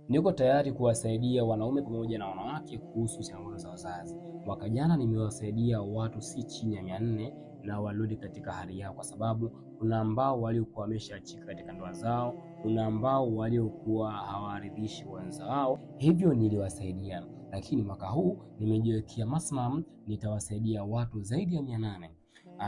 Niko tayari kuwasaidia wanaume pamoja na wanawake kuhusu changamoto za uzazi. Mwaka jana nimewasaidia watu si chini ya 400 na walirudi katika hali yao, kwa sababu kuna ambao waliokuwa wameshaachika katika ndoa zao, kuna ambao waliokuwa hawaridhishi wenza wao, hivyo niliwasaidia. Lakini mwaka huu nimejiwekea masimam, nitawasaidia watu zaidi ya 800.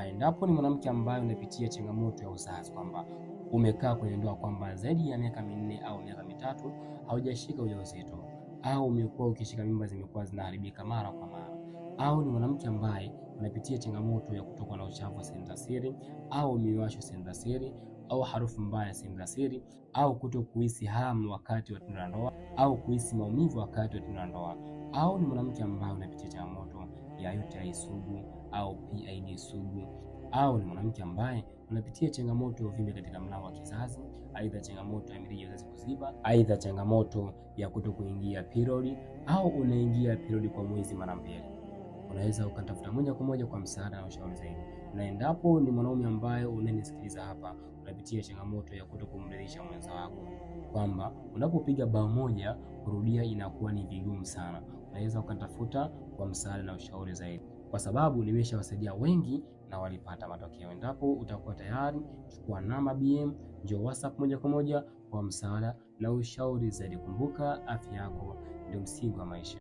Endapo ni mwanamke ambaye unapitia changamoto ya uzazi, kwamba umekaa kwenye ndoa kwamba zaidi ya miaka 4 au miaka 3 haujashika ujauzito, au umekuwa ukishika mimba zimekuwa zinaharibika mara kwa mara, au ni mwanamke ambaye unapitia changamoto ya kutokwa na uchafu wa sehemu za siri, au miwasho sehemu za siri, au harufu mbaya sehemu za siri, au kutokuhisi hamu wakati wa tendo la ndoa, au kuhisi maumivu wakati wa tendo la ndoa, au ni mwanamke ambaye unapitia changamoto ya UTI sugu au PID sugu, au ni mwanamke ambaye unapitia changamoto ya uvimbe katika mlango wa kizazi, aidha changamoto ya mirija ya uzazi kuziba, aidha changamoto ya kutokuingia period, au unaingia period kwa mwezi mara mbili, unaweza ukatafuta moja kwa moja kwa msaada na ushauri zaidi. Na endapo ni mwanaume ambaye unanisikiliza hapa, unapitia changamoto ya kutokumridhisha mwenza wako, kwamba unapopiga bao moja kurudia inakuwa ni vigumu sana, unaweza ukatafuta kwa msaada na ushauri zaidi, kwa sababu nimeshawasaidia wengi na walipata matokeo. Endapo utakuwa tayari, chukua namba BM, njoo WhatsApp moja kwa moja kwa msaada na ushauri zaidi. Kumbuka, afya yako ndio msingi wa maisha.